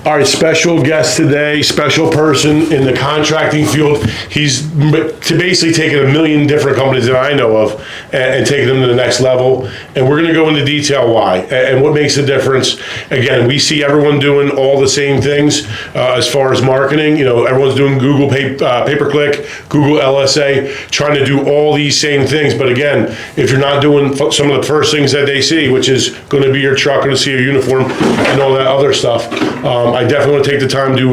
All right, special guest today, special person in the contracting field. He's basically taken a million different companies that I know of and taken them to the next level. And we're going to go into detail why and what makes the difference. Again, we see everyone doing all the same things as far as marketing. You know, everyone's doing Google pay-per-click, Google LSA, trying to do all these same things. But again, if you're not doing some of the first things that they see, which is going to be your truck, going to see your uniform and all that other stuff, I definitely want to take the time to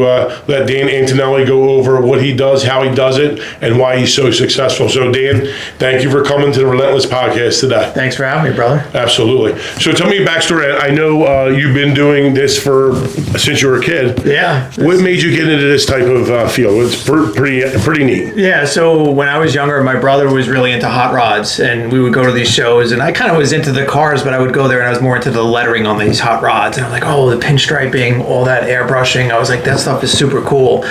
let Dan Antonelli go over what he does, how he does it, and why he's so successful. So Dan, thank you for coming to the Relentless podcast today. Thanks for having me, brother. Absolutely. So tell me your backstory. I know you've been doing this since you were a kid. Yeah. What made you get into this type of field? It's pretty neat. Yeah, so when I was younger, my brother was really into hot rods, and we would go to these shows, and I kind of was into the cars, but I would go there and I was more into the lettering on these hot rods. And I'm like, oh, the pinstriping, all that airbrushing. I was like, that stuff is super cool.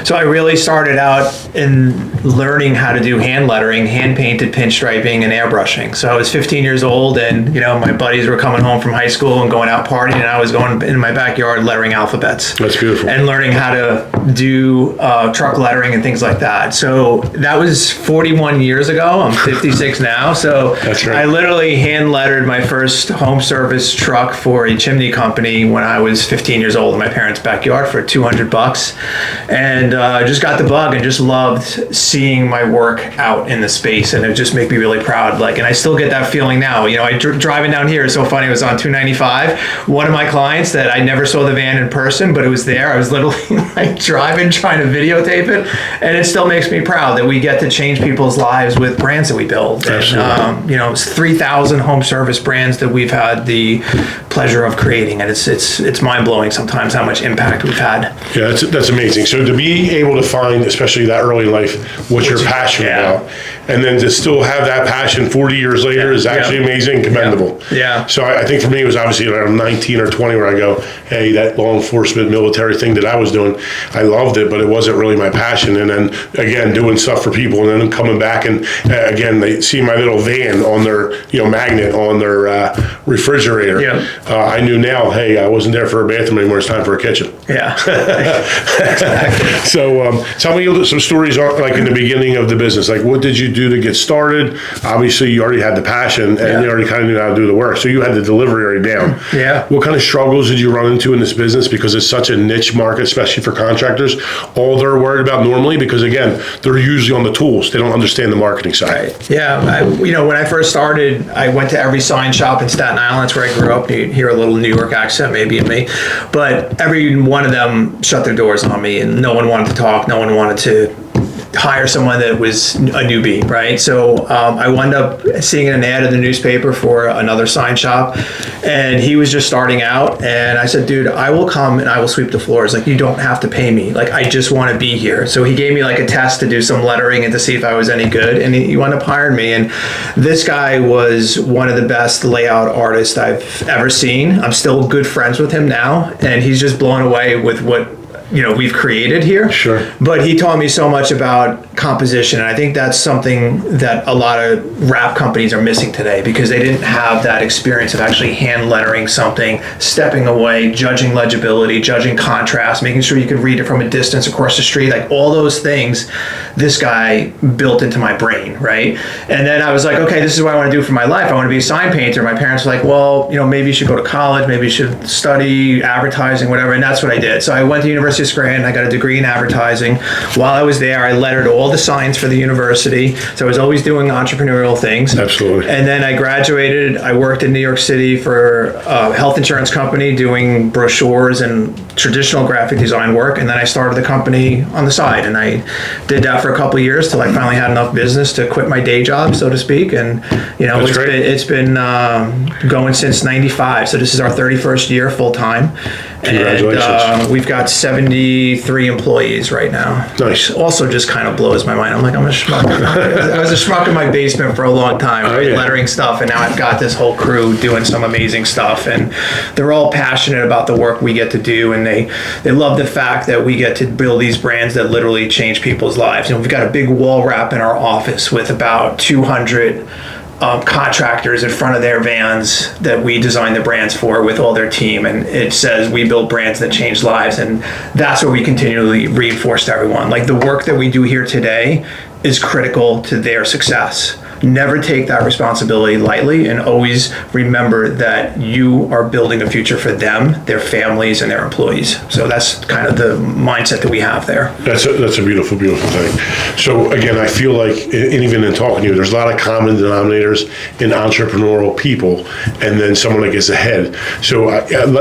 So I really started out in learning how to do hand lettering, hand painted pinstriping, and airbrushing. So I was 15 years old, and my buddies were coming home from high school and going out partying, and I was going in my backyard lettering alphabets. That's beautiful. And learning how to do truck lettering and things like that. So that was 41 years ago. I'm 56 now. So that's right. I literally hand lettered my first home service truck for a chimney company when I was 15 years old in my parents' backyard for $200, and just got the bug and just loved seeing my work out in the space, and it just made me really proud. And I still get that feeling now. Driving down here is so funny. It was on 295. One of my clients that I never saw the van in person, but it was there. I was literally driving, trying to videotape it, and it still makes me proud that we get to change people's lives with brands that we build. Absolutely. And, it's 3,000 home service brands that we've had the pleasure of creating, and it's mind blowing sometimes how much impact we've had. Yeah, that's amazing. So to be able to find, especially that early in life, what you're passionate about, and then to still have that passion 40 years later is actually amazing and commendable. Yeah. So I think for me, it was obviously around 19 or 20 where I go, hey, that law enforcement military thing that I was doing, I loved it, but it wasn't really my passion. And then again, doing stuff for people, and then coming back and again, they see my little van on their, magnet on their refrigerator. Yeah. I knew now, hey, I wasn't there for a bathroom anymore. It's time for a kitchen. Yeah. So tell me some stories like in the beginning of the business. Like, what did you do to get started? Obviously, you already had the passion and you already kind of knew how to do the work. So you had the delivery already down. Yeah. What kind of struggles did you run into in this business? Because it's such a niche market, especially for contractors. All they're worried about normally, because again, they're usually on the tools. They don't understand the marketing side. Right. Yeah. When I first started, I went to every sign shop in Staten Island. That's where I grew up. You hear a little New York accent maybe in me. But every one of them shut their doors on me, and no one wanted to talk. No one wanted to hire someone that was a newbie, right? So I wound up seeing an ad in the newspaper for another sign shop, and he was just starting out, and I said, dude, I will come and I will sweep the floors. You don't have to pay me. I just want to be here. So he gave me a test to do some lettering and to see if I was any good, and he wound up hiring me. And this guy was one of the best layout artists I've ever seen. I'm still good friends with him now, and he's just blown away with what we've created here. Sure. But he taught me so much about composition, and I think that's something that a lot of wrap companies are missing today, because they didn't have that experience of actually hand lettering something, stepping away, judging legibility, judging contrast, making sure you could read it from a distance across the street, all those things this guy built into my brain, right? And then I was like, okay, this is what I want to do for my life. I want to be a sign painter. My parents were like, well, maybe you should go to college, maybe you should study advertising, whatever, and that's what I did. So I went to University of Scranton. I got a degree in advertising. While I was there, I lettered all the signs for the university. So I was always doing entrepreneurial things. Absolutely. And then I graduated. I worked in New York City for a health insurance company doing brochures and traditional graphic design work. And then I started the company on the side. And I did that for a couple of years till I finally had enough business to quit my day job, so to speak. And, it's been going since 95. So this is our 31st year full time. Congratulations. And we've got 73 employees right now. Nice. Which also just kind of blows my mind. I'm a schmuck. I was a schmuck in my basement for a long time, right? Lettering stuff, and now I've got this whole crew doing some amazing stuff, and they're all passionate about the work we get to do, and they love the fact that we get to build these brands that literally change people's lives. And we've got a big wall wrap in our office with about 200 contractors in front of their vans that we design the brands for with all their team, and it says we build brands that change lives, and that's what we continually reinforce to everyone. Like, the work that we do here today is critical to their success. Never take that responsibility lightly, and always remember that you are building a future for them, their families, and their employees. So that's kind of the mindset that we have there. That's a beautiful, beautiful thing. So again, I feel like, and even in talking to you, there's a lot of common denominators in entrepreneurial people, and then someone that gets ahead. So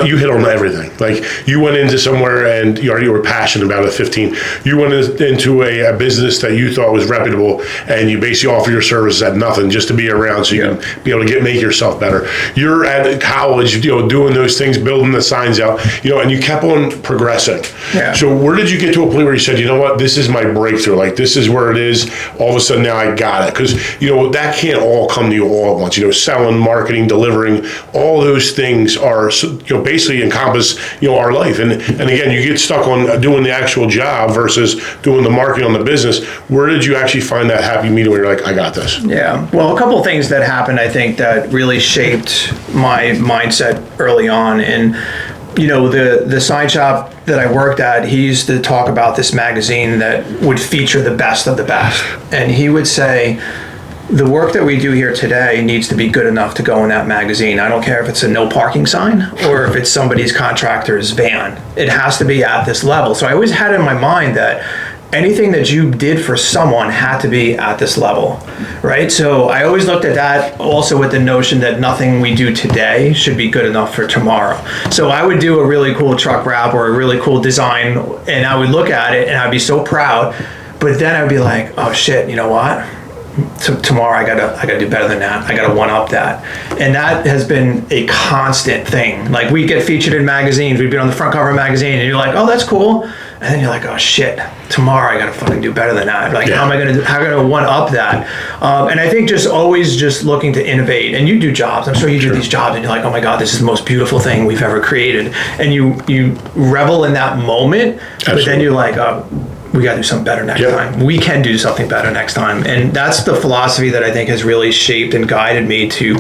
you hit on everything. Like, you went into somewhere and you were passionate about it at 15. You went into a business that you thought was reputable, and you basically offer your services at nothing just to be around so you can be able to make yourself better. You're at college, doing those things, building the signs out, and you kept on progressing. Yeah. So where did you get to a point where you said, you know what, this is my breakthrough, like this is where it is, all of a sudden now I got it? Because, that can't all come to you all at once. Selling, marketing, delivering, all those things are, basically encompass, our life. And again, you get stuck on doing the actual job versus doing the marketing on the business. Where did you actually find that happy medium where you're like, I got this? Yeah, well, a couple of things that happened, I think, that really shaped my mindset early on. And, the sign shop that I worked at, he used to talk about this magazine that would feature the best of the best. And he would say, the work that we do here today needs to be good enough to go in that magazine. I don't care if it's a no parking sign or if it's somebody's contractor's van. It has to be at this level. So I always had in my mind that anything that you did for someone had to be at this level, right? So I always looked at that also with the notion that nothing we do today should be good enough for tomorrow. So I would do a really cool truck wrap or a really cool design, and I would look at it and I'd be so proud, but then I'd be like, oh shit, you know what? Tomorrow I gotta do better than that. I gotta one up that. And that has been a constant thing. Like, we get featured in magazines, we've been on the front cover of a magazine, and you're like, oh, that's cool. And then you're like, oh shit, tomorrow I gotta fucking do better than that. Like, how am I gonna one up that? And I think just always just looking to innovate. And you do jobs, I'm sure you do these jobs and you're like, oh my God, this is the most beautiful thing we've ever created. And you revel in that moment. Absolutely. But then you're like, oh, we got to do something better next time. We can do something better next time. And that's the philosophy that I think has really shaped and guided me to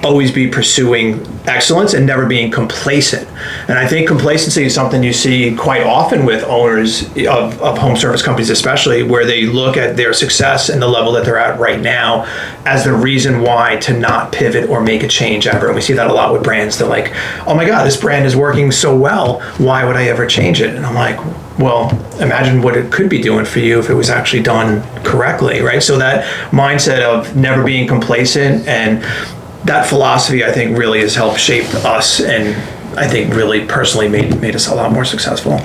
always be pursuing excellence and never being complacent. And I think complacency is something you see quite often with owners of home service companies, especially, where they look at their success and the level that they're at right now as the reason why to not pivot or make a change ever. And we see that a lot with brands. They're like, oh my God, this brand is working so well. Why would I ever change it? And I'm like, well, imagine what it could be doing for you if it was actually done correctly, right? So that mindset of never being complacent and that philosophy, I think, really has helped shape us, and I think really personally made us a lot more successful.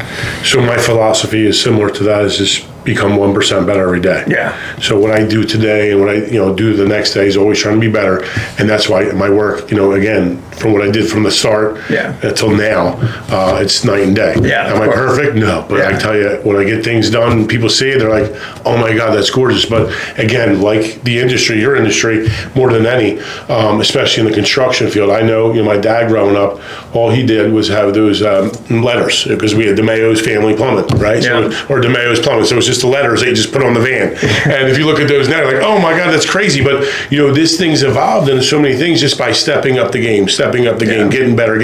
So my philosophy is similar to that, is just become 1% better every day. Yeah. So what I do today and what I do the next day is always trying to be better, and that's why my work, again, from what I did from the start until now, it's night and day. Yeah. Am I perfect? No, but I tell you, when I get things done, people see it, they're like, oh my God, that's gorgeous. But again, like the industry, your industry, more than any, especially in the construction field, I know, my dad growing up, all he did was have those letters, because we had DeMayo's Family Plumbing, right? Yeah. So, or DeMayo's Plumbing. So it was just the letters they just put on the van. And if you look at those now, you're like, oh my God, that's crazy. But this thing's evolved into so many things just by stepping up the game, getting better.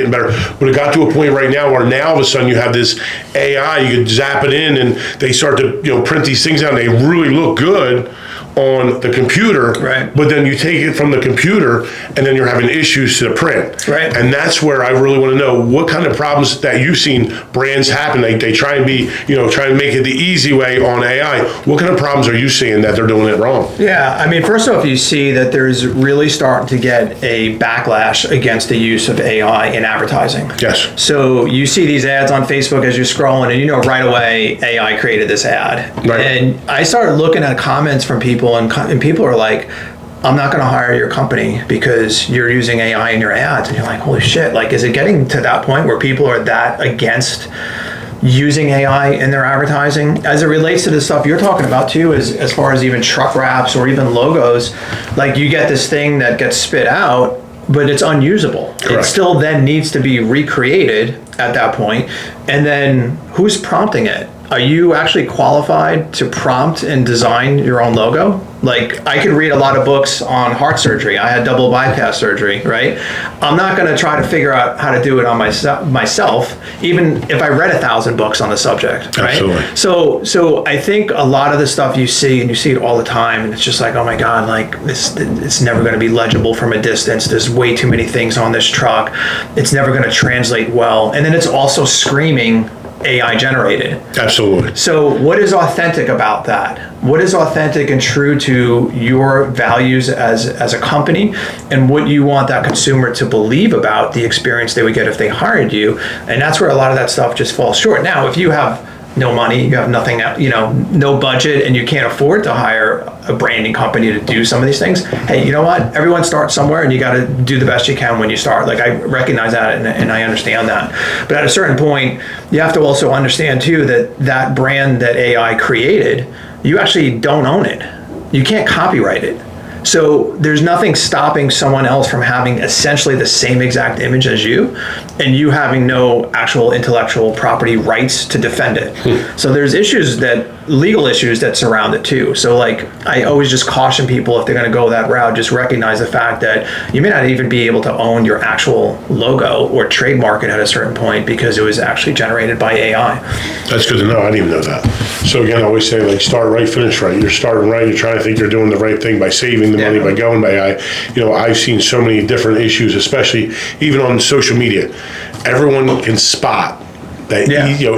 But it got to a point right now where now all of a sudden you have this AI, you could zap it in and they start to print these things out and they really look good on the computer, right? But then you take it from the computer and then you're having issues to the print, right? And that's where I really want to know what kind of problems that you've seen brands happen. They try and be, try and make it the easy way on AI. What kind of problems are you seeing that they're doing it wrong? Yeah, I mean, first off, you see that there's really starting to get a backlash against the use of AI in advertising. Yes. So you see these ads on Facebook as you're scrolling, and right away AI created this ad. Right. And I started looking at comments from people, and people are like, I'm not going to hire your company because you're using AI in your ads. And you're like, holy shit, like, is it getting to that point where people are that against using AI in their advertising? As it relates to the stuff you're talking about too, as far as even truck wraps or even logos, like, you get this thing that gets spit out, but it's unusable. Correct. It still then needs to be recreated at that point. And then who's prompting it? are you actually qualified to prompt and design your own logo? Like, I could read a lot of books on heart surgery. I had double bypass surgery, right? I'm not going to try to figure out how to do it on myself, even if I read 1,000 books on the subject, right? Absolutely. So I think a lot of the stuff you see, and you see it all the time, and it's just like, oh my God, like it's never going to be legible from a distance. There's way too many things on this truck. It's never going to translate well. And then it's also screaming AI generated. Absolutely. So what is authentic about that? What is authentic and true to your values as a company, and what you want that consumer to believe about the experience they would get if they hired you? And that's where a lot of that stuff just falls short. Now, if you have no money, you have nothing, no budget, and you can't afford to hire a branding company to do some of these things, hey, you know what? Everyone starts somewhere, and you got to do the best you can when you start. Like, I recognize that, and I understand that. But at a certain point, you have to also understand too that brand that AI created, you actually don't own it. You can't copyright it. So there's nothing stopping someone else from having essentially the same exact image as you, and you having no actual intellectual property rights to defend it. So there's legal issues that surround it too. So like, I always just caution people, if they're going to go that route, just recognize the fact that you may not even be able to own your actual logo or trademark it at a certain point because it was actually generated by AI. That's good to know. I didn't even know that. So again, I always say, like, start right, finish right. You're starting right. You're trying to think you're doing the right thing by saving the money, by going by AI. I've seen so many different issues, especially even on social media. Everyone can spot that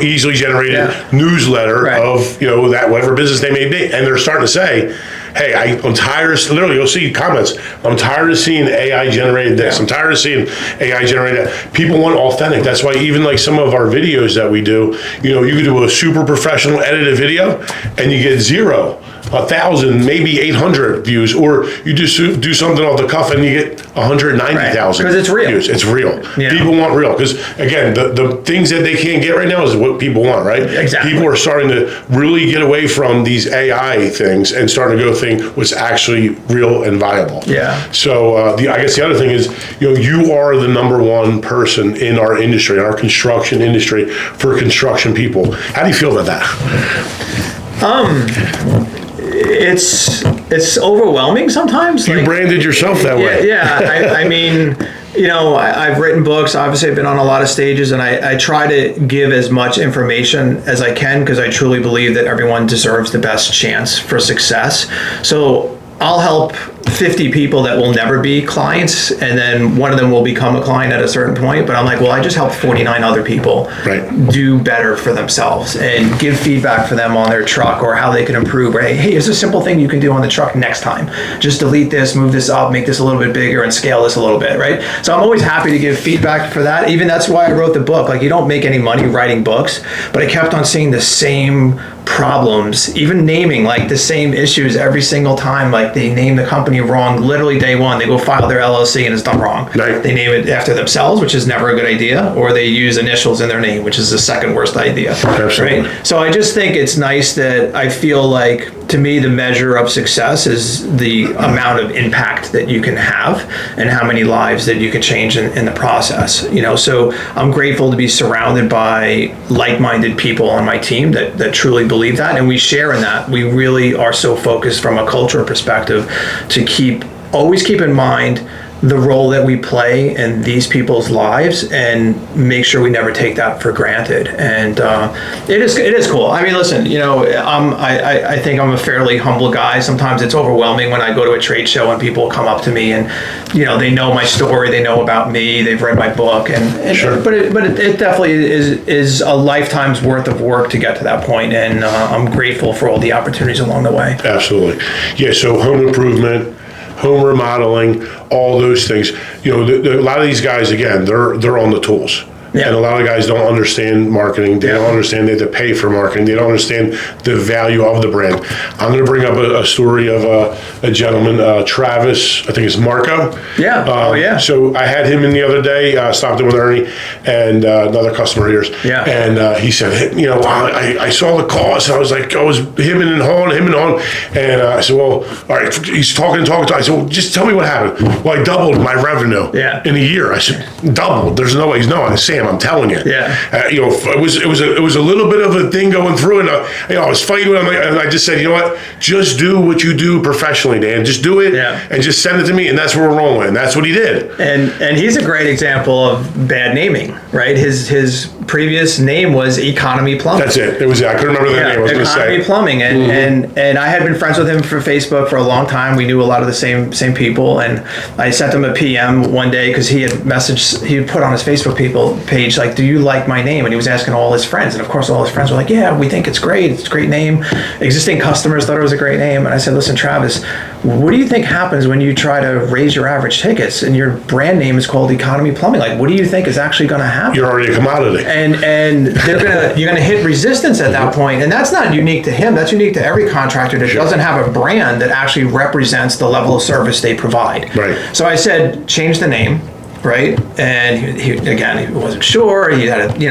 easily generated newsletter of that whatever business they may be, and they're starting to say, hey, I'm tired of, literally, you'll see comments, I'm tired of seeing AI generated this, I'm tired of seeing AI generated that. People want authentic. That's why even like some of our videos that we do, you can do a super professional edited video and you get 0, 1,000, maybe 800 views, or you just do something off the cuff and you get 190,000 because it's real. views. It's real. Yeah. People want real, because again, the things that they can't get right now is what people want, right? Exactly. People are starting to really get away from these AI things and starting to go think what's actually real and viable. Yeah. So I guess the other thing is, you are the number one person in our industry, in our construction industry, for construction people. How do you feel about that? It's overwhelming sometimes. You branded yourself that way. Yeah. I mean, I've written books. Obviously, I've been on a lot of stages, and I try to give as much information as I can, because I truly believe that everyone deserves the best chance for success. So I'll help 50 people that will never be clients, and then one of them will become a client at a certain point. But I'm like, well, I just helped 49 other people do better for themselves and give feedback for them on their truck or how they can improve. Right? Hey, here's a simple thing you can do on the truck next time. Just delete this, move this up, make this a little bit bigger, and scale this a little bit. Right? So I'm always happy to give feedback for that. Even that's why I wrote the book. Like, you don't make any money writing books, but I kept on seeing the same problems, even naming like the same issues every single time. Like, they name the company wrong literally day one. They go file their LLC and it's done wrong. Right. They name it after themselves, which is never a good idea, or they use initials in their name, which is the second worst idea. Absolutely. Right? So I just think it's nice that I feel like, to me, the measure of success is the amount of impact that you can have and how many lives that you can change in the process. So I'm grateful to be surrounded by like-minded people on my team that truly believe that, and we share in that. We really are so focused from a cultural perspective to always keep in mind the role that we play in these people's lives, and make sure we never take that for granted. And it is cool. I mean, listen, I think I'm a fairly humble guy. Sometimes it's overwhelming when I go to a trade show and people come up to me and they know my story, they know about me, they've read my book, and sure. but it definitely is a lifetime's worth of work to get to that point, and I'm grateful for all the opportunities along the way. Absolutely. Yeah. So home improvement, home remodeling, all those things. A lot of these guys, again, they're on the tools. Yeah. And a lot of guys don't understand marketing. They don't understand they have to pay for marketing. They don't understand the value of the brand. I'm going to bring up a story of a gentleman, Travis, I think it's Marco. Yeah. So I had him in the other day, stopped in with Ernie and another customer of yours. Yeah. And he said, I saw the cost. And I was like, I was him and on. And I said, well, all right, he's talking. I said, well, just tell me what happened. Well, I doubled my revenue in a year. I said, doubled? There's no way. He's no, I understand. scam. I'm telling you. Yeah. It was a little bit of a thing going through, and I was fighting with him, and I just said, you know what? Just do what you do professionally, Dan. Just do it, and just send it to me, and that's what we're rolling with. And that's what he did. And he's a great example of bad naming, right? His previous name was Economy Plumbing. That's it. It was. I couldn't remember the name. I was going to say Economy Plumbing, and I had been friends with him for Facebook for a long time. We knew a lot of the same people, and I sent him a PM one day because he had put on his Facebook page like, "Do you like my name?" And he was asking all his friends, and of course all his friends were like, "Yeah, we think it's great. It's a great name." Existing customers thought it was a great name, and I said, "Listen, Travis, what do you think happens when you try to raise your average tickets and your brand name is called Economy Plumbing? Like, what do you think is actually going to happen?" You're already a commodity, and you're gonna hit resistance at that point, and that's not unique to him. That's unique to every contractor that doesn't have a brand that actually represents the level of service they provide. Right. So I said, change the name. Right, and he wasn't sure. He had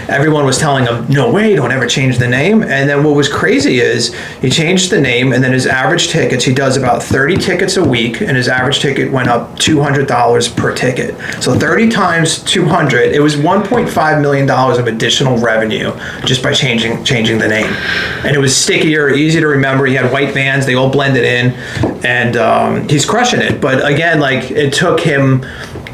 everyone was telling him, no way, don't ever change the name. And then what was crazy is he changed the name, and then his average tickets, he does about 30 tickets a week, and his average ticket went up $200 per ticket. So 30 times 200, it was $1.5 million of additional revenue just by changing the name. And it was stickier, easy to remember. He had white vans, they all blended in, and he's crushing it. But again, like, it took him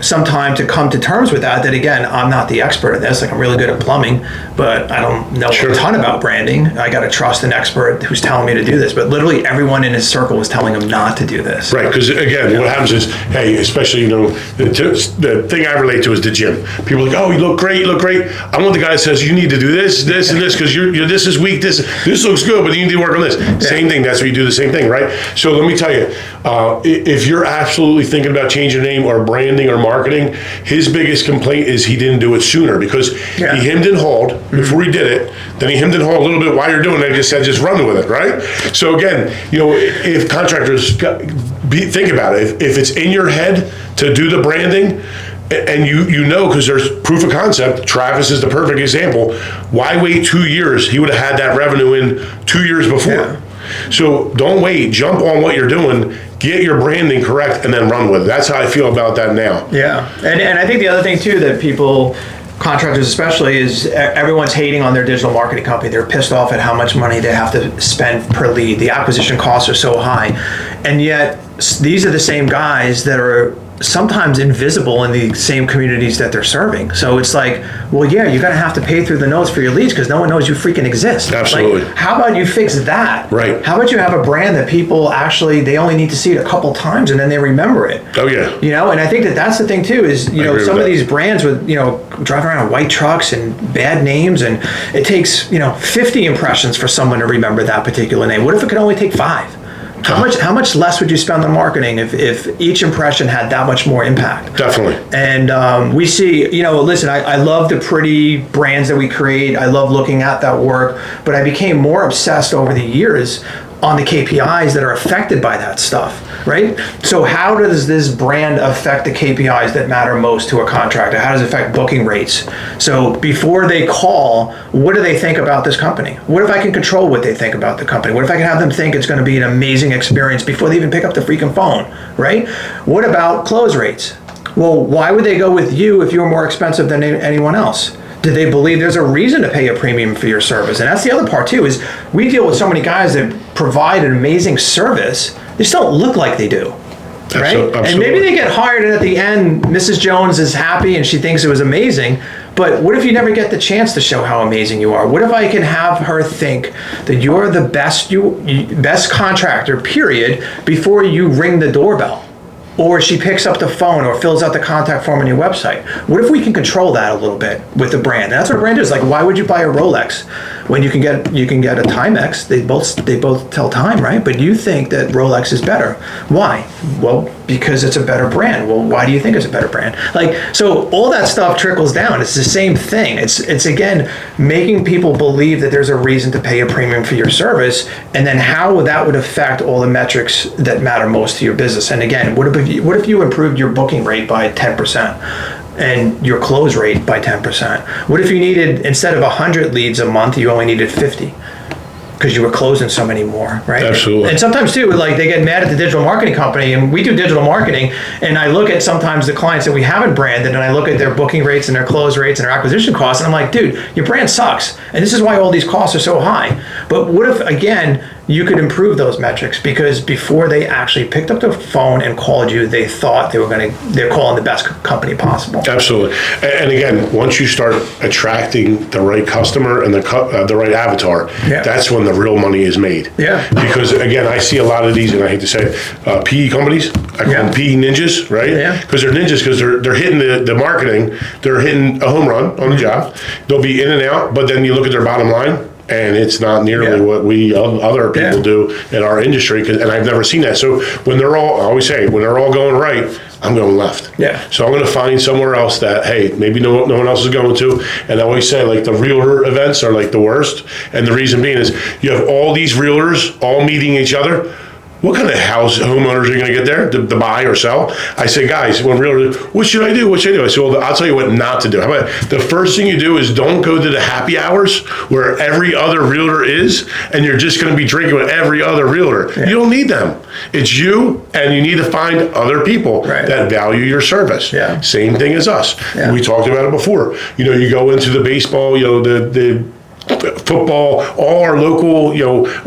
some time to come to terms with that again, I'm not the expert at this. Like, I'm really good at plumbing, but I don't know a ton about branding. I got to trust an expert who's telling me to do this. But literally everyone in his circle was telling him not to do this. Right, because again, what happens is, hey, especially, the thing I relate to is the gym. People are like, oh, you look great, I want the guy that says, you need to do this, and this, because you're this is weak, this looks good, but you need to work on this. Same thing, that's where you do the same thing, right? So let me tell you, if you're absolutely thinking about changing your name or branding or marketing, his biggest complaint is he didn't do it sooner, because he hemmed and hawed before he did it. Then he hemmed and hawed a little bit while you're doing it. Just said, just run with it, right? So again, if contractors think about it, if it's in your head to do the branding, and because there's proof of concept, Travis is the perfect example. Why wait 2 years? He would have had that revenue in 2 years before. Yeah. So don't wait, jump on what you're doing, get your branding correct, and then run with it. That's how I feel about that now. Yeah, and I think the other thing too that people, contractors especially, is everyone's hating on their digital marketing company. They're pissed off at how much money they have to spend per lead. The acquisition costs are so high. And yet these are the same guys that are sometimes invisible in the same communities that they're serving. So it's like, well, yeah, you're gonna have to pay through the nose for your leads because no one knows you freaking exist. Absolutely. Like, how about you fix that? Right. How about you have a brand that people actually, they only need to see it a couple times and then they remember it. Oh yeah. And I think that's the thing too, is, some of these brands with, driving around in white trucks and bad names, and it takes, 50 impressions for someone to remember that particular name. What if it could only take 5? How much less would you spend on marketing if each impression had that much more impact? Definitely. And we see, listen, I love the pretty brands that we create. I love looking at that work, but I became more obsessed over the years on the KPIs that are affected by that stuff, right? So how does this brand affect the KPIs that matter most to a contractor? How does it affect booking rates? So before they call, what do they think about this company? What if I can control what they think about the company? What if I can have them think it's going to be an amazing experience before they even pick up the freaking phone, right? What about close rates? Well, why would they go with you if you're more expensive than anyone else? Do they believe there's a reason to pay a premium for your service? And that's the other part too, is we deal with so many guys that provide an amazing service, they just don't look like they do, right? Absolutely. And maybe they get hired and at the end, Mrs. Jones is happy and she thinks it was amazing, but what if you never get the chance to show how amazing you are? What if I can have her think that you're the best contractor, period, before you ring the doorbell? Or she picks up the phone or fills out the contact form on your website. What if we can control that a little bit with the brand? And that's what a brand is. Like, why would you buy a Rolex when you can get a Timex? They both tell time, right? But you think that Rolex is better. Why? Well, because it's a better brand. Well, why do you think it's a better brand? So all that stuff trickles down. It's the same thing. It's again making people believe that there's a reason to pay a premium for your service, and then how that would affect all the metrics that matter most to your business. And again, what if you improved your booking rate by 10%? And your close rate by 10%? What if you needed, instead of 100 leads a month, you only needed 50? because you were closing so many more, right? Absolutely. And sometimes too, like they get mad at the digital marketing company, and we do digital marketing, and I look at sometimes the clients that we haven't branded, and I look at their booking rates and their close rates and their acquisition costs, and I'm like, dude, your brand sucks, and this is why all these costs are so high. But what if, again, you could improve those metrics, because before they actually picked up the phone and called you, they thought they're calling the best company possible. Absolutely. And again, once you start attracting the right customer and the right avatar, that's when the real money is made. Yeah. Because again, I see a lot of these, and I hate to say it, PE companies, I call them PE ninjas, right? Yeah. Because they're ninjas, because they're hitting the marketing, they're hitting a home run on the job. They'll be in and out, but then you look at their bottom line, and it's not nearly what we other people do in our industry, and I've never seen that. So when they're all, I always say, when they're all going right, I'm going left. Yeah. So I'm going to find somewhere else that, hey, maybe no one else is going to. And I always say, like, the realtor events are like the worst. And the reason being is you have all these realtors all meeting each other. What kind of homeowners are you going to get there to buy or sell? I say, guys, when realtors, what should I do? What should I do? I say, well, I'll tell you what not to do. How about the first thing you do is don't go to the happy hours where every other realtor is, and you're just going to be drinking with every other realtor. Yeah. You don't need them. It's you, and you need to find other people that value your service. Yeah. Same thing as us. Yeah. We talked about it before. You go into the baseball, the football, all our local,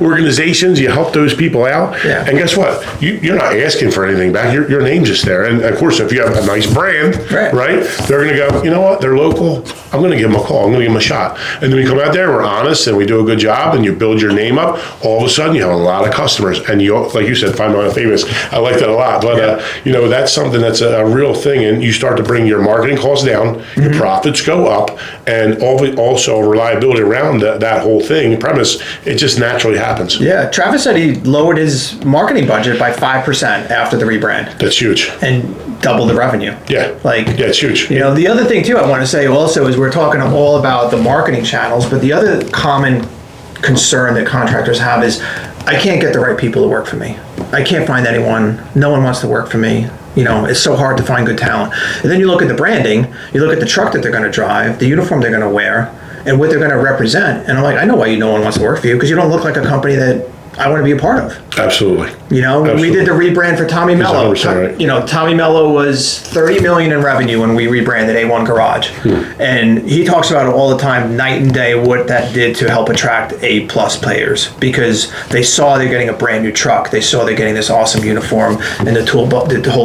organizations, you help those people out. Yeah. And guess what? You're not asking for anything back. Your name's just there. And of course, if you have a nice brand, right, they're going to go, you know what? They're local. I'm going to give them a call. I'm going to give them a shot. And then we come out there, we're honest, and we do a good job, and you build your name up. All of a sudden, you have a lot of customers. And you, like you said, 5 million famous. I like that a lot. But, that's something that's a real thing. And you start to bring your marketing costs down, your profits go up, and also reliability around that whole thing, premise, it just naturally happens. Yeah, Travis said he lowered his marketing budget by 5% after the rebrand. That's huge. And doubled the revenue. Yeah. It's huge. The other thing too I want to say also is we're talking all about the marketing channels, but the other common concern that contractors have is I can't get the right people to work for me. I can't find anyone. No one wants to work for me. It's so hard to find good talent. And then you look at the branding, you look at the truck that they're going to drive, the uniform they're going to wear, and what they're going to represent. And I'm like, I know why no one wants to work for you, because you don't look like a company that I want to be a part of. Absolutely. We did the rebrand for Tommy Mello. Right. Tommy Mello was $30 million in revenue when we rebranded A1 Garage. And he talks about it all the time, night and day, what that did to help attract A+ players, because they saw they're getting a brand new truck. They saw they're getting this awesome uniform and the whole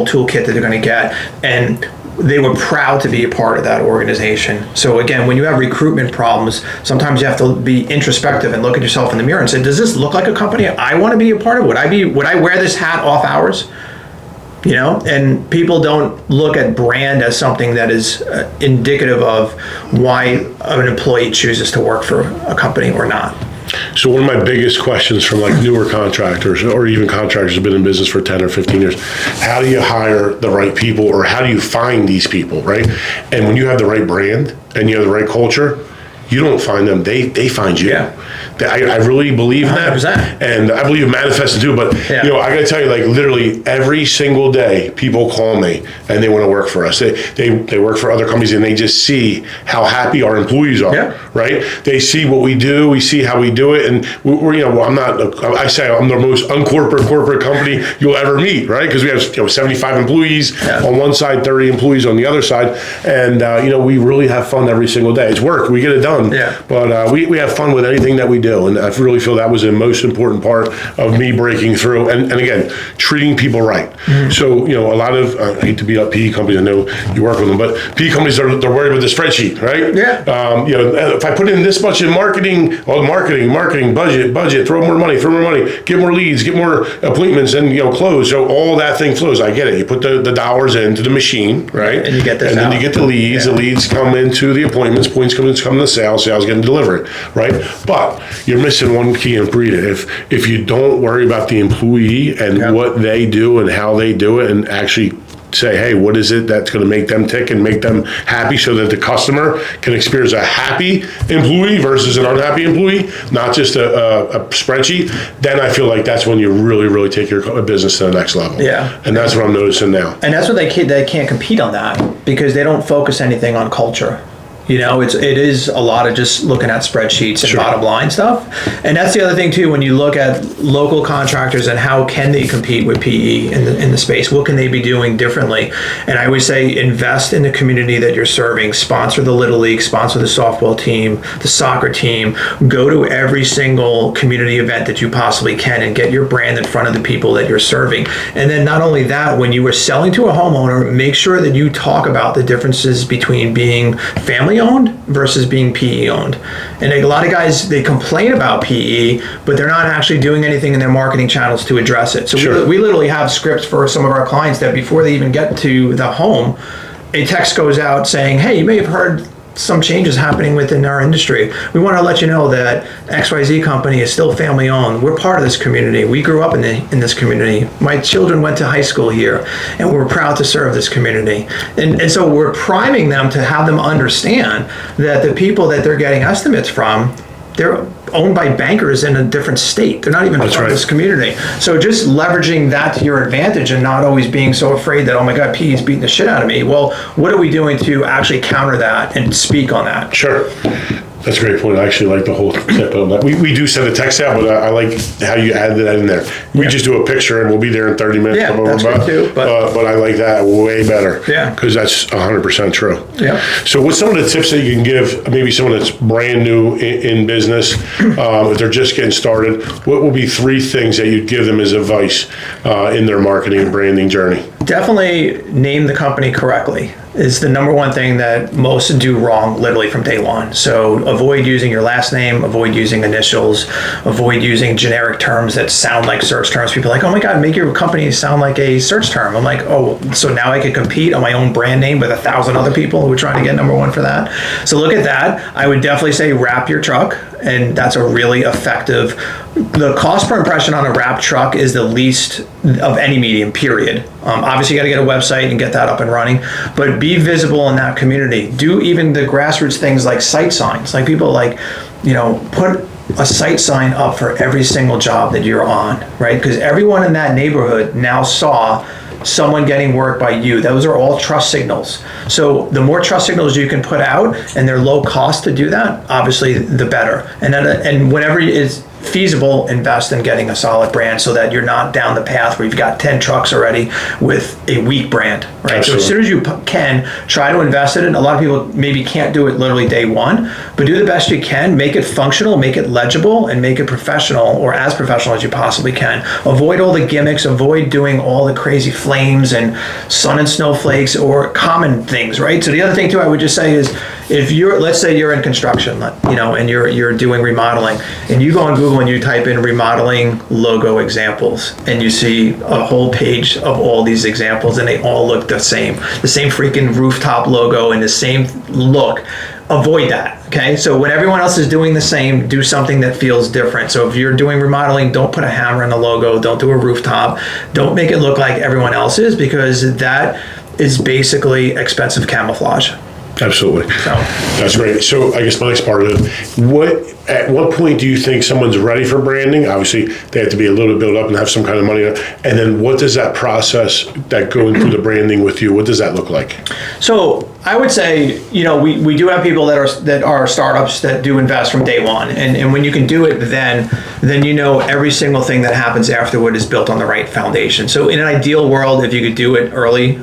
toolkit that they're going to get. And they were proud to be a part of that organization. So again, when you have recruitment problems, sometimes you have to be introspective and look at yourself in the mirror and say, does this look like a company I want to be a part of? Would I wear this hat off hours? And people don't look at brand as something that is indicative of why an employee chooses to work for a company or not. So one of my biggest questions from like newer contractors, or even contractors who've been in business for 10 or 15 years, how do you hire the right people, or how do you find these people, right? And when you have the right brand and you have the right culture, you don't find them, they find you. Yeah. I really believe in that. 100%. And I believe it manifests too, but I gotta tell you, like literally every single day people call me and they want to work for us. They work for other companies, and they just see how happy our employees are, right? They see what we do, we see how we do it, and I say I'm the most uncorporate corporate company you'll ever meet, right? Because we have 75 employees on one side, 30 employees on the other side, and we really have fun every single day. It's work, we get it done, but we have fun with anything that we do, and I really feel that was the most important part of me breaking through, and again, treating people right. So a lot of, I hate to beat up PE companies, I know you work with them, but PE companies they're worried about the spreadsheet, right? If I put in this much in marketing, budget, throw more money, get more leads, get more appointments, and close. So all that thing flows. I get it. You put the dollars into the machine, right? And you get this, and then you get the leads. The leads come into the appointments. Points come into the sales getting delivered, right? But you're missing one key ingredient. If you don't worry about the employee and what they do and how they do it, and actually say, hey, what is it that's going to make them tick and make them happy, so that the customer can experience a happy employee versus an unhappy employee, not just a spreadsheet, then I feel like that's when you really, really take your business to the next level. Yeah. And that's what I'm noticing now. And that's what they can't compete on that, because they don't focus anything on culture. You know, it is a lot of just looking at spreadsheets and Sure. bottom line stuff. And that's the other thing too, when you look at local contractors and how can they compete with PE in the space, what can they be doing differently? And I always say invest in the community that you're serving, sponsor the Little League, sponsor the softball team, the soccer team, go to every single community event that you possibly can and get your brand in front of the people that you're serving. And then not only that, when you are selling to a homeowner, make sure that you talk about the differences between being family owned versus being PE owned. And a lot of guys, they complain about PE, but they're not actually doing anything in their marketing channels to address it. So Sure. we literally have scripts for some of our clients that before they even get to the home, a text goes out saying, hey, you may have heard some changes happening within our industry. We want to let you know that XYZ company is still family owned. We're part of this community. We grew up in this community. My children went to high school here, and we're proud to serve this community. And so we're priming them to have them understand that the people that they're getting estimates from, they're owned by bankers in a different state. They're not even part of this community. So just leveraging that to your advantage and not always being so afraid that, oh my God, PE's beating the shit out of me. Well, what are we doing to actually counter that and speak on that? Sure. That's a great point. I actually like the whole tip of that. We do send a text out, but I like how you added that in there. We just do a picture and we'll be there in 30 minutes. Yeah, that's good too, but I like that way better. Yeah. Because that's 100% true. Yeah. So what's some of the tips that you can give maybe someone that's brand new in business, if they're just getting started, what will be 3 things that you'd give them as advice in their marketing and branding journey? Definitely name the company correctly is the number one thing that most do wrong literally from day one. So avoid using your last name, avoid using initials, avoid using generic terms that sound like search terms. People are like, oh my God, make your company sound like a search term. I'm like, oh, so now I can compete on my own brand name with 1,000 other people who are trying to get number one for that. So look at that. I would definitely say wrap your truck, and that's a really effective. The cost per impression on a wrap truck is the least of any medium, period. Obviously, you got to get a website and get that up and running, but be visible in that community. Do even the grassroots things like site signs. Like people like, put a site sign up for every single job that you're on, right? Because everyone in that neighborhood now saw someone getting work by you. Those are all trust signals. So the more trust signals you can put out, and they're low cost to do that, obviously the better. And whenever it's feasible, invest in getting a solid brand so that you're not down the path where you've got 10 trucks already with a weak brand, right? Absolutely. So as soon as you can, try to invest in it. A lot of people maybe can't do it literally day one, but do the best you can, make it functional, make it legible, and make it professional, or as professional as you possibly can. Avoid all the gimmicks, avoid doing all the crazy flames and sun and snowflakes or common things, right? So the other thing too, I would just say is, if let's say you're in construction, and you're doing remodeling, and you go on Google and you type in remodeling logo examples, and you see a whole page of all these examples, and they all look the same freaking rooftop logo and the same look. Avoid that, okay? So when everyone else is doing the same, do something that feels different. So if you're doing remodeling, don't put a hammer in the logo, don't do a rooftop, don't make it look like everyone else is, because that is basically expensive camouflage. Absolutely. So that's great. So I guess my next part of it, at what point do you think someone's ready for branding? Obviously, they have to be a little bit built up and have some kind of money. And then what does that process, that going through the branding with you, what does that look like? So I would say, we do have people that are startups that do invest from day one. And when you can do it, then every single thing that happens afterward is built on the right foundation. So in an ideal world, if you could do it early,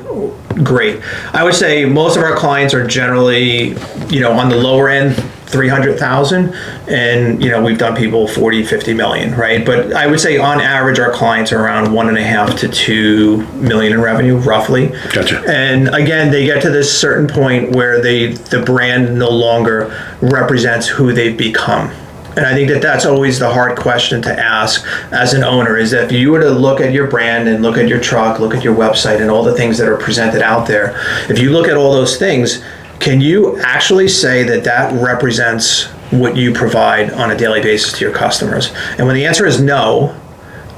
great. I would say most of our clients are generally, on the lower end, 300,000, and we've done people 40, 50 million, right? But I would say on average our clients are around 1.5 to 2 million in revenue, roughly. Gotcha. And again, they get to this certain point where the brand no longer represents who they've become. And I think that's always the hard question to ask as an owner, is that if you were to look at your brand and look at your truck, look at your website and all the things that are presented out there, if you look at all those things, can you actually say that represents what you provide on a daily basis to your customers? And when the answer is no,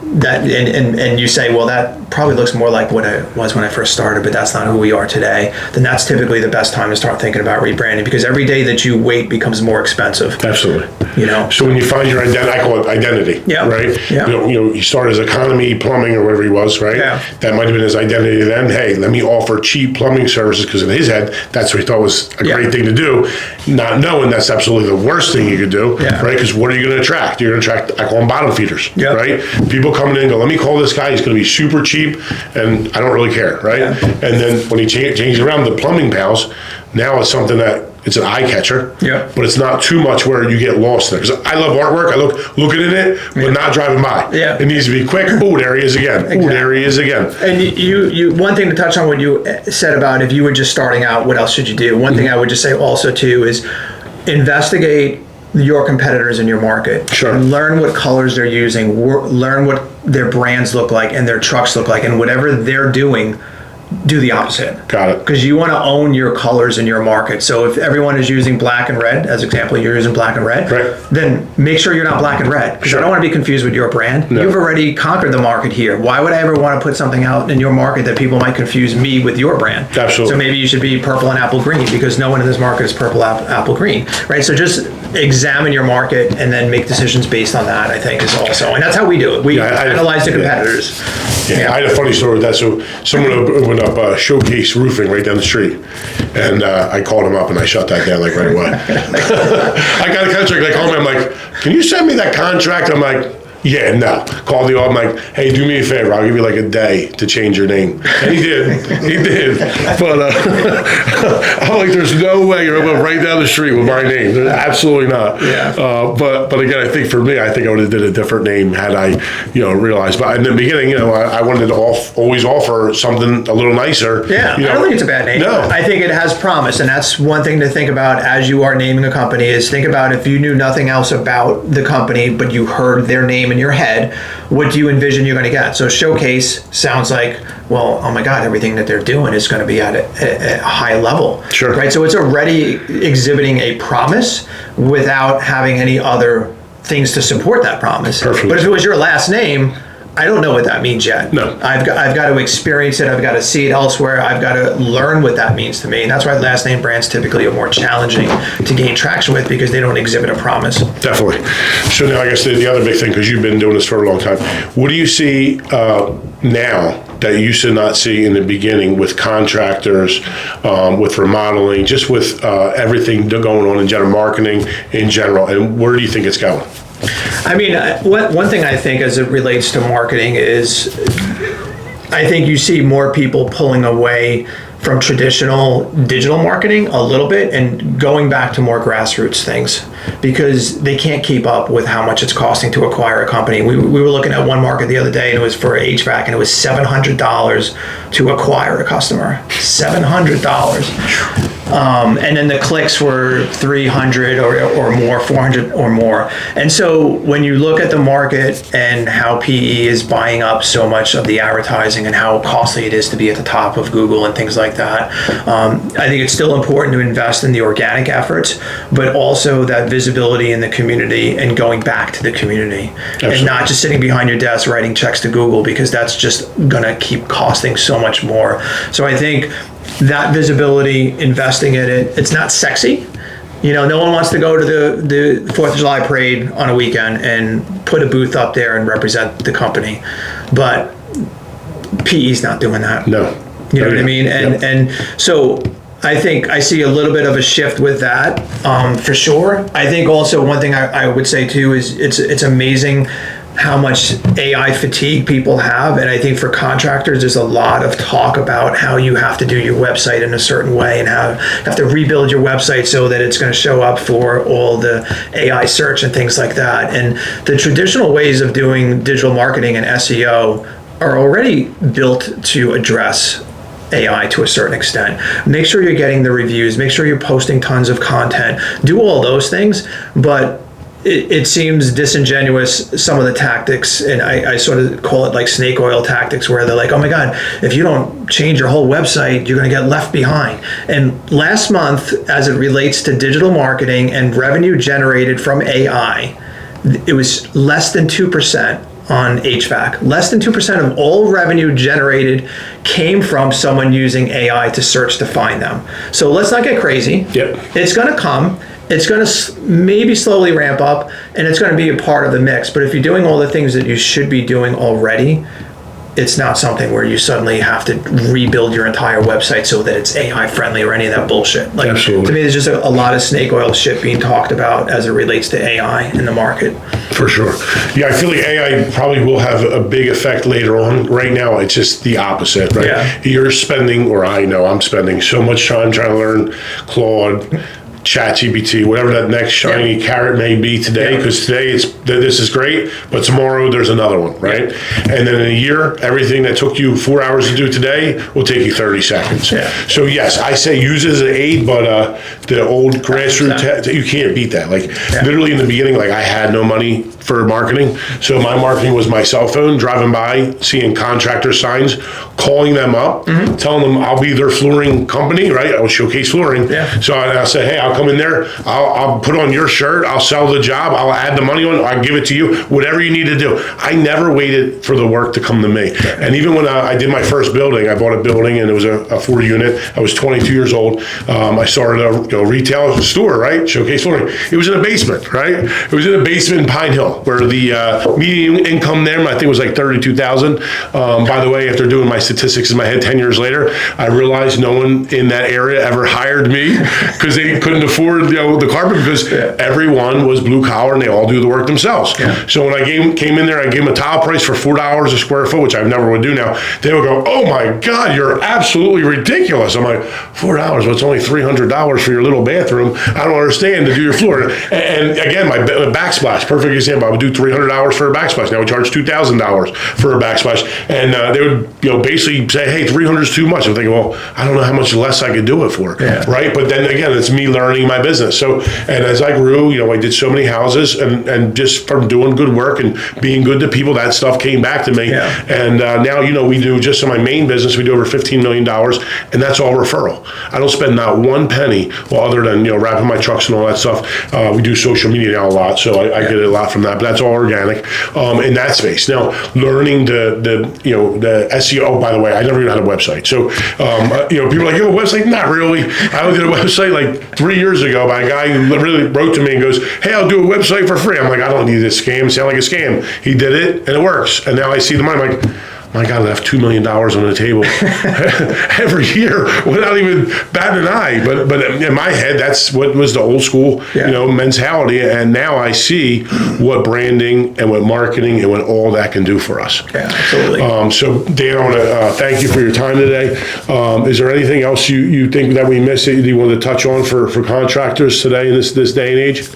and you say, well, that probably looks more like what I was when I first started, but that's not who we are today, then that's typically the best time to start thinking about rebranding, because every day that you wait becomes more expensive. Absolutely. You know? So when you find your identity, I call it identity, Yeah. right? Yeah. You start as economy plumbing or whatever he was, right? Yeah. That might have been his identity then. Hey, let me offer cheap plumbing services, because in his head, that's what he thought was a Yeah. great thing to do, not knowing that's absolutely the worst thing you could do, Yeah. right? Because what are you going to attract? You're going to attract, I call them bottom feeders, Yeah. right? People coming in and go, let me call this guy, he's going to be super cheap, and I don't really care, right? Yeah. And then when he changes around the plumbing pals, now it's something that it's an eye catcher, Yeah. but it's not too much where you get lost there. Because I love artwork, I looking at it, but not driving by. Yeah. It needs to be quick. Ooh, there he is again. Ooh, there he is again. And you one thing to touch on what you said about if you were just starting out, what else should you do? One thing I would just say also too is investigate your competitors in your market. Sure. And learn what colors they're using, learn what their brands look like and their trucks look like, and whatever they're doing, do the opposite. Got it. Because you want to own your colors in your market. So if everyone is using black and red, as example, you're using black and red, Right. then make sure you're not black and red. Because Sure. I don't want to be confused with your brand. No. You've already conquered the market here. Why would I ever want to put something out in your market that people might confuse me with your brand? Absolutely. So maybe you should be purple and apple green, because no one in this market is purple apple green, right? So just examine your market and then make decisions based on that, I think, is also. And that's how we do it. We analyze the competitors. Yeah, I had a funny story with that. So someone opened up Showcase Roofing right down the street, and I called him up and I shut that down like right away. I got a contract. I called him. I'm like, can you send me that contract? I'm like, yeah, no. Called the I'm like, hey, do me a favor. I'll give you like a day to change your name. And he did. He did. But I'm like, there's no way you're going right down the street with my name. There's absolutely not. Yeah. But again, I think for me, I think I would have did a different name had I, realized. But in the beginning, I wanted to always offer something a little nicer. Yeah, I don't think it's a bad name. No. I think it has promise, and that's one thing to think about as you are naming a company, is think about if you knew nothing else about the company, but you heard their name in your head, what do you envision you're going to get? So Showcase sounds like, well, oh my God, everything that they're doing is going to be at a high level. Sure. Right, so it's already exhibiting a promise without having any other things to support that promise. Perfect. But if it was your last name, I don't know what that means yet. No. I've got to experience it. I've got to see it elsewhere. I've got to learn what that means to me. And that's why last name brands typically are more challenging to gain traction with, because they don't exhibit a promise. Definitely. So now I guess the other big thing, because you've been doing this for a long time, what do you see now that you used to not see in the beginning with contractors, with remodeling, just with everything going on in general marketing in general, and where do you think it's going? I mean, one thing I think as it relates to marketing is I think you see more people pulling away from traditional digital marketing a little bit and going back to more grassroots things, because they can't keep up with how much it's costing to acquire a company. We were looking at one market the other day, and it was for HVAC, and it was $700 to acquire a customer. $700. And then the clicks were 300 or more, 400 or more. And so when you look at the market and how PE is buying up so much of the advertising and how costly it is to be at the top of Google and things like that, I think it's still important to invest in the organic efforts, but also that visibility in the community and going back to the community. Absolutely. And not just sitting behind your desk writing checks to Google, because that's just gonna keep costing so much more. So I think that visibility, investing in it, it's not sexy. No one wants to go to the 4th of July parade on a weekend and put a booth up there and represent the company. But PE's not doing that. No. You know what I mean? Yep. And so I think I see a little bit of a shift with that, for sure. I think also one thing I would say too is it's amazing how much AI fatigue people have. And I think for contractors, there's a lot of talk about how you have to do your website in a certain way and how you have to rebuild your website so that it's going to show up for all the AI search and things like that. And the traditional ways of doing digital marketing and SEO are already built to address AI to a certain extent. Make sure you're getting the reviews, make sure you're posting tons of content, do all those things, but it seems disingenuous, some of the tactics, and I sort of call it like snake oil tactics, where they're like, oh my God, if you don't change your whole website, you're gonna get left behind. And last month, as it relates to digital marketing and revenue generated from AI, it was less than 2% on HVAC. Less than 2% of all revenue generated came from someone using AI to search to find them. So let's not get crazy. Yep. It's going to come. It's going to maybe slowly ramp up, and it's going to be a part of the mix. But if you're doing all the things that you should be doing already, it's not something where you suddenly have to rebuild your entire website so that it's AI friendly or any of that bullshit. Like, Absolutely. to me, there's just a lot of snake oil shit being talked about as it relates to AI in the market. For sure. Yeah, I feel like AI probably will have a big effect later on. Right now, it's just the opposite, right? Yeah. You're spending, or I know I'm spending so much time trying to learn Claude, ChatGPT, whatever that next shiny carrot may be today, because today this is great, but tomorrow there's another one, right? And then in a year, everything that took you 4 hours to do today will take you 30 seconds. Yeah. So yes, I say use it as an aid, but the old grassroots, you can't beat that. Like literally in the beginning, like I had no money for marketing, so my marketing was my cell phone, driving by, seeing contractor signs, calling them up, telling them I'll be their flooring company, right? I will showcase flooring. Yeah. So I'll say, hey, I'll come in there, I'll put on your shirt, I'll sell the job, I'll add the money on, I'll give it to you, whatever you need to do. I never waited for the work to come to me. And even when I did my first building, I bought a building and it was a 4-unit. I was 22 years old. I started a retail store, right? Showcase flooring. It was in a basement, right? It was in a basement in Pine Hill, where the median income there, I think, was like 32,000. By the way, after doing my statistics in my head 10 years later, I realized no one in that area ever hired me because they couldn't afford the carpet, because everyone was blue collar and they all do the work themselves. So when I came in there, I gave them a tile price for $4 a square foot, which I never would do now. They would go, oh my God, you're absolutely ridiculous. I'm like, $4? Well, it's only $300 for your little bathroom. I don't understand, to do your floor. And again, my backsplash, perfect example. I would do $300 for a backsplash. Now we charge $2,000 for a backsplash. And they would basically say, hey, 300 is too much. I'm thinking, well, I don't know how much less I could do it for, right? But then again, it's me learning my business. So, and as I grew, I did so many houses, and just from doing good work and being good to people, that stuff came back to me. And now, we do, just in my main business, we do over $15 million, and that's all referral. I don't spend not one penny, other than, wrapping my trucks and all that stuff. We do social media now a lot, so I get a lot from that, but that's all organic in that space. Now, learning the SEO, oh, by the way, I never even had a website. So, people are like, you have a website? Not really. I did a website like 3 years ago by a guy who really wrote to me and goes, hey, I'll do a website for free. I'm like, I don't need this scam. Sound like a scam. He did it, and it works. And now I see the money. I'm like, my God, I left $2 million on the table every year without even batting an eye. But in my head, that's what was the old school, mentality. And now I see what branding and what marketing and what all that can do for us. Yeah, absolutely. So Dan, I want to thank you for your time today. Is there anything else you think that we missed that you want to touch on for contractors today in this day and age?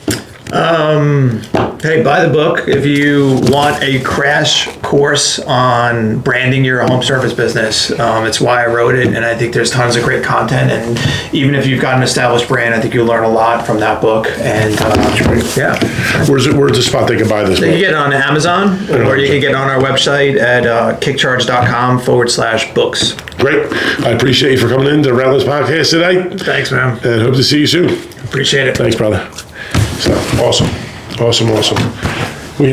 Hey, buy the book if you want a crash course on branding your home service business. It's why I wrote it, and I think there's tons of great content. And even if you've got an established brand, I think you'll learn a lot from that book. And where's the spot they can buy this book? You can get it on Amazon, or you can get it on our website at kickcharge.com/books. Great. I appreciate you for coming in to the Relentless podcast today. Thanks, man. And hope to see you soon. Appreciate it. Thanks, brother. So, awesome.